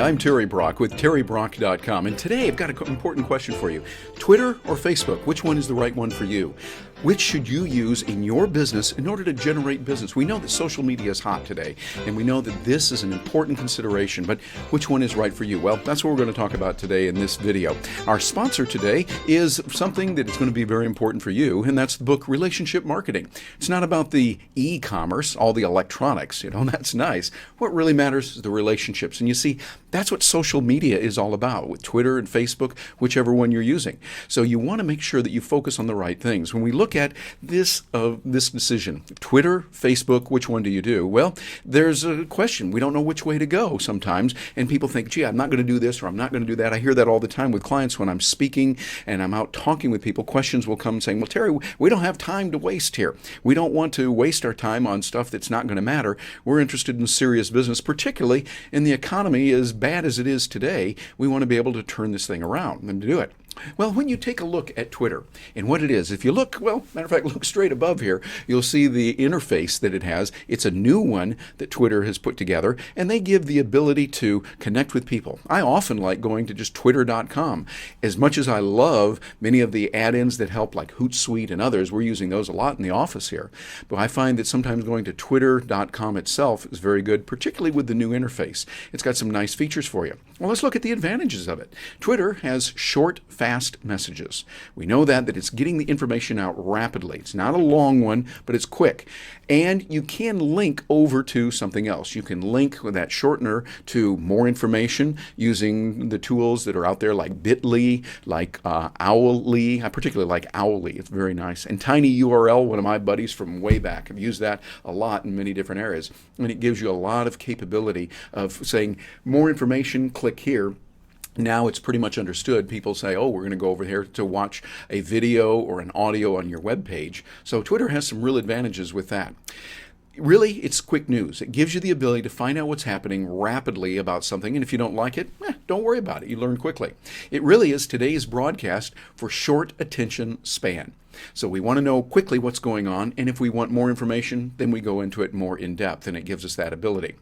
I'm Terry Brock with terrybrock.com, and today I've got an important question for you. Twitter or Facebook, which one is the right one for you? Which should you use in your business in order to generate business? We know that social media is hot today, and we know that this is an important consideration, but which one is right for you? Well, that's what we're going to talk about today in this video. Our sponsor today is something that is going to be very important for you, and that's the book Relationship Marketing. It's not about the e-commerce, all the electronics, that's nice. What really matters is the relationships, and you see, that's what social media is all about, with Twitter and Facebook, whichever one you're using. So you want to make sure that you focus on the right things. When we look at this decision, Twitter, Facebook, which one do you do? Well, there's a question. We don't know which way to go sometimes, and people think, gee, I'm not going to do this or I'm not going to do that. I hear that all the time with clients when I'm speaking and I'm out talking with people. Questions will come saying, well, Terry, we don't have time to waste here. We don't want to waste our time on stuff that's not going to matter. We're interested in serious business, particularly in the economy as bad as it is today. We want to be able to turn this thing around and to do it. Well, when you take a look at Twitter and what it is, if you look, well, matter of fact, look straight above here, you'll see the interface that it has. It's a new one that Twitter has put together, and they give the ability to connect with people. I often like going to just twitter.com. As much as I love many of the add-ins that help, like Hootsuite and others, we're using those a lot in the office here. But I find that sometimes going to twitter.com itself is very good, particularly with the new interface. It's got some nice features for you. Well, let's look at the advantages of it. Twitter has short, fast messages. We know that it's getting the information out rapidly. It's not a long one, but it's quick. And you can link over to something else. You can link with that shortener to more information using the tools that are out there like Bitly, like Owly. I particularly like Owly. It's very nice. And TinyURL, one of my buddies from way back. I've used that a lot in many different areas. And it gives you a lot of capability of saying more information, click here. Now it's pretty much understood. People say, oh, we're going to go over here to watch a video or an audio on your web page. So Twitter has some real advantages with that. Really, it's quick news. It gives you the ability to find out what's happening rapidly about something, and if you don't like it, don't worry about it. You learn quickly. It really is today's broadcast for short attention span. So we want to know quickly what's going on, and if we want more information, then we go into it more in depth, and it gives us that ability.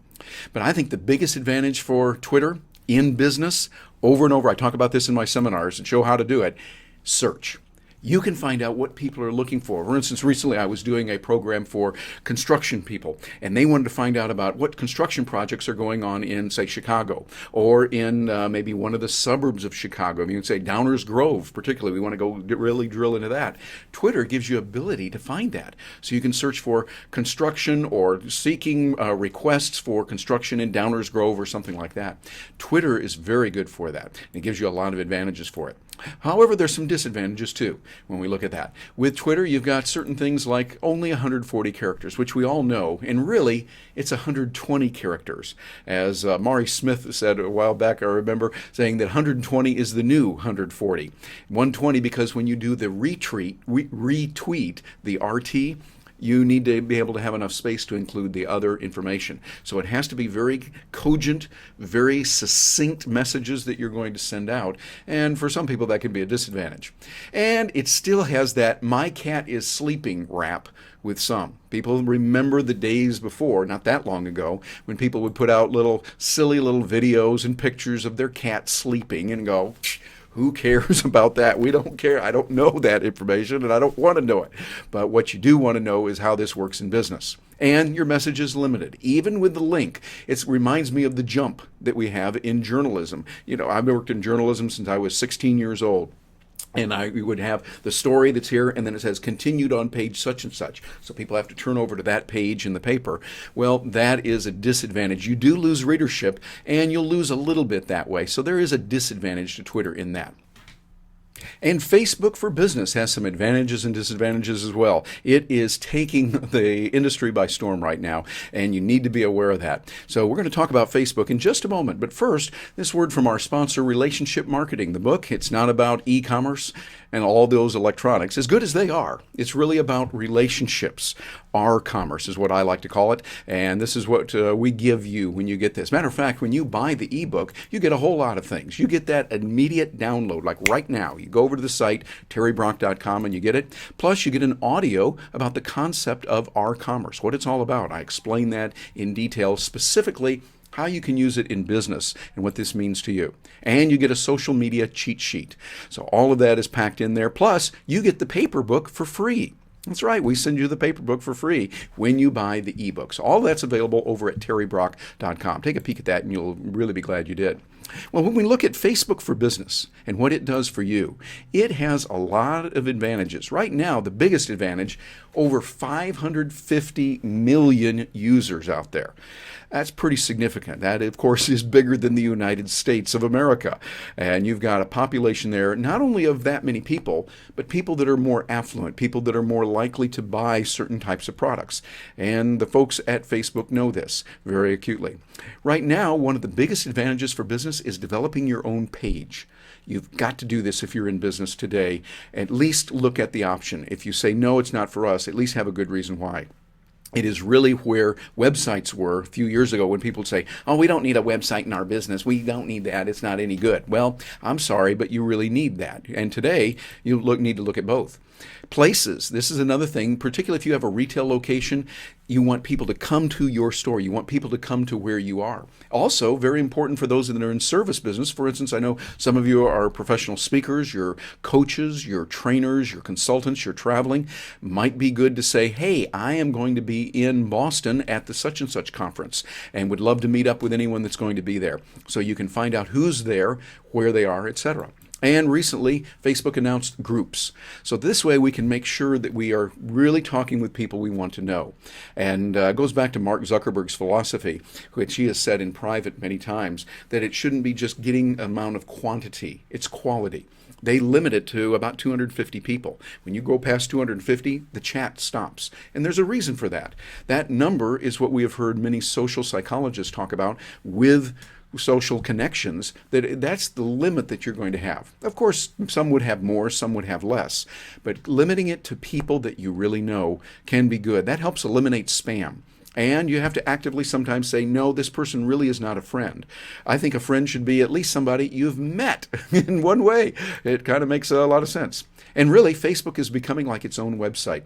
But I think the biggest advantage for Twitter in business, over and over, I talk about this in my seminars and show how to do it, search. You can find out what people are looking for. For instance, recently I was doing a program for construction people, and they wanted to find out about what construction projects are going on in, say, Chicago, or in maybe one of the suburbs of Chicago. You can say Downers Grove, particularly. We want to go really drill into that. Twitter gives you ability to find that. So you can search for construction or seeking requests for construction in Downers Grove or something like that. Twitter is very good for that. It gives you a lot of advantages for it. However, there's some disadvantages too when we look at that. With Twitter, you've got certain things like only 140 characters, which we all know, and really it's 120 characters. As Maury Smith said a while back, I remember saying that 120 is the new 140. 120 because when you do the retweet, the RT, you need to be able to have enough space to include the other information. So it has to be very cogent, very succinct messages that you're going to send out. And for some people, that can be a disadvantage. And it still has that "my cat is sleeping" wrap with some. People remember the days before, not that long ago, when people would put out silly little videos and pictures of their cat sleeping and go, who cares about that? We don't care. I don't know that information, and I don't want to know it. But what you do want to know is how this works in business. And your message is limited. Even with the link, it reminds me of the jump that we have in journalism. I've worked in journalism since I was 16 years old. And we would have the story that's here, and then it says continued on page such and such. So people have to turn over to that page in the paper. Well, that is a disadvantage. You do lose readership, and you'll lose a little bit that way. So there is a disadvantage to Twitter in that. And Facebook for Business has some advantages and disadvantages as well. It is taking the industry by storm right now, and you need to be aware of that. So we're going to talk about Facebook in just a moment. But first, this word from our sponsor, Relationship Marketing. The book, it's not about e-commerce and all those electronics, as good as they are. It's really about relationships. R-commerce is what I like to call it, and this is what we give you when you get this. Matter of fact, when you buy the ebook, you get a whole lot of things. You get that immediate download, like right now. You go over to the site, terrybrock.com, and you get it. Plus, you get an audio about the concept of R-commerce, what it's all about. I explain that in detail, specifically how you can use it in business and what this means to you. And you get a social media cheat sheet. So all of that is packed in there. Plus, you get the paper book for free. That's right, we send you the paper book for free when you buy the ebook. So all that's available over at terrybrock.com. Take a peek at that and you'll really be glad you did. Well, when we look at Facebook for Business and what it does for you, it has a lot of advantages. Right now, the biggest advantage, over 550 million users out there. That's pretty significant. That, of course, is bigger than the United States of America. And you've got a population there, not only of that many people, but people that are more affluent, people that are more likely to buy certain types of products. And the folks at Facebook know this very acutely. Right now, one of the biggest advantages for business is developing your own page. You've got to do this if you're in business today. At least look at the option. If you say, no, it's not for us, at least have a good reason why. It is really where websites were a few years ago when people would say, oh, we don't need a website in our business. We don't need that. It's not any good. Well, I'm sorry, but you really need that. And today, you need to look at both. Places. This is another thing, particularly if you have a retail location, you want people to come to your store. You want people to come to where you are. Also, very important for those that are in service business. For instance, I know some of you are professional speakers, you're coaches, you're trainers, you're consultants, you're traveling. Might be good to say, hey, I am going to be in Boston at the such and such conference and would love to meet up with anyone that's going to be there. So you can find out who's there, where they are, etc. And recently, Facebook announced groups. So this way we can make sure that we are really talking with people we want to know. And it goes back to Mark Zuckerberg's philosophy, which he has said in private many times, that it shouldn't be just getting an amount of quantity, it's quality. They limit it to about 250 people. When you go past 250, the chat stops. And there's a reason for that. That number is what we have heard many social psychologists talk about with social connections, that's the limit that you're going to have. Of course, some would have more, some would have less, but limiting it to people that you really know can be good. That helps eliminate spam. And you have to actively sometimes say, no, this person really is not a friend. I think a friend should be at least somebody you've met in one way. It kind of makes a lot of sense. And really, Facebook is becoming like its own website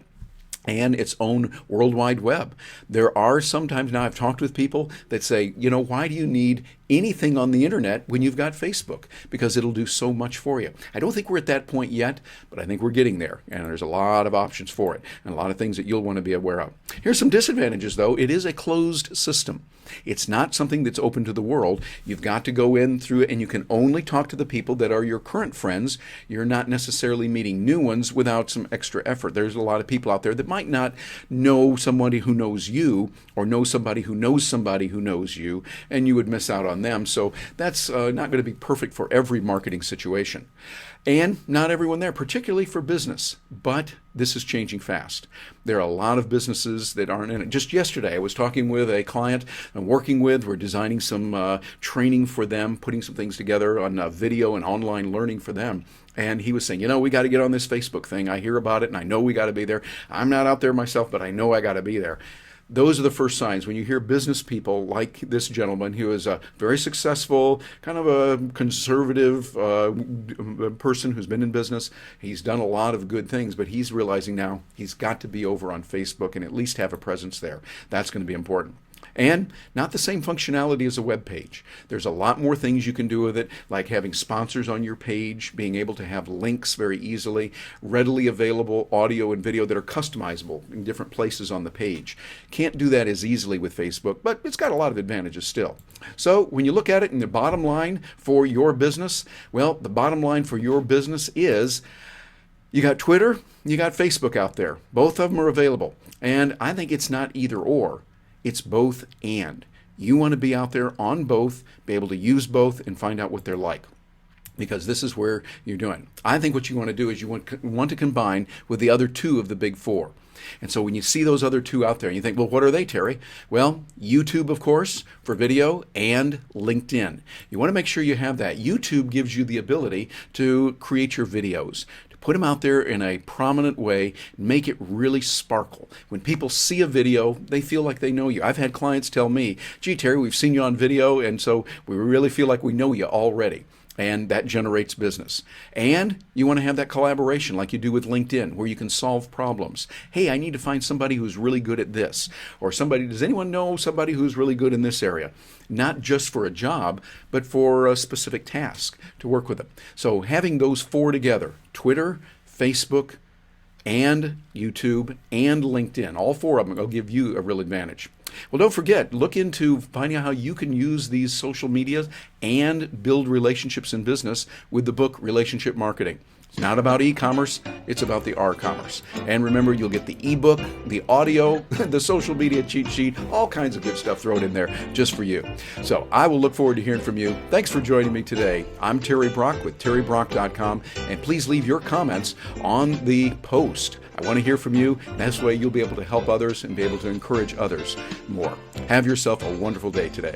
and its own World Wide Web. There are sometimes, now I've talked with people that say, you know, why do you need anything on the internet when you've got Facebook? Because it'll do so much for you. I don't think we're at that point yet, but I think we're getting there. And there's a lot of options for it and a lot of things that you'll want to be aware of. Here's some disadvantages, though. It is a closed system. It's not something that's open to the world. You've got to go in through it, and you can only talk to the people that are your current friends. You're not necessarily meeting new ones without some extra effort. There's a lot of people out there that might not know somebody who knows you or know somebody who knows you, and you would miss out on them. So that's not going to be perfect for every marketing situation. And not everyone there, particularly for business. But this is changing fast. There are a lot of businesses that aren't in it. Just yesterday, I was talking with a client I'm working with. We're designing some training for them, putting some things together on video and online learning for them. And he was saying, you know, we got to get on this Facebook thing. I hear about it, and I know we got to be there. I'm not out there myself, but I know I got to be there. Those are the first signs when you hear business people like this gentleman who is a very successful, kind of a conservative person who's been in business. He's done a lot of good things, but he's realizing now he's got to be over on Facebook and at least have a presence there. That's going to be important. And not the same functionality as a web page. There's a lot more things you can do with it, like having sponsors on your page, being able to have links very easily, readily available audio and video that are customizable in different places on the page. Can't do that as easily with Facebook, but it's got a lot of advantages still. So when you look at it in the bottom line for your business, well, the bottom line for your business is you got Twitter, you got Facebook out there. Both of them are available. And I think it's not either or. It's both and. You want to be out there on both, be able to use both, and find out what they're like. Because this is where you're doing. I think what you want to do is you want to combine with the other two of the big four. And so when you see those other two out there, and you think, well, what are they, Terry? Well, YouTube, of course, for video, and LinkedIn. You want to make sure you have that. YouTube gives you the ability to create your videos, put them out there in a prominent way, make it really sparkle. When people see a video, they feel like they know you. I've had clients tell me, gee, Terry, we've seen you on video, and so we really feel like we know you already. And that generates business. And you want to have that collaboration like you do with LinkedIn, where you can solve problems. Hey, I need to find somebody who's really good at this. Or somebody, does anyone know somebody who's really good in this area? Not just for a job, but for a specific task to work with them. So having those four together, Twitter, Facebook, and YouTube, and LinkedIn, all four of them will give you a real advantage. Well, don't forget, look into finding out how you can use these social medias and build relationships in business with the book Relationship Marketing. It's not about e-commerce, it's about the R-commerce. And remember, you'll get the ebook, the audio, the social media cheat sheet, all kinds of good stuff thrown in there just for you. So I will look forward to hearing from you. Thanks for joining me today. I'm Terry Brock with terrybrock.com, and please leave your comments on the post. I want to hear from you. This way you'll be able to help others and be able to encourage others more. Have yourself a wonderful day today.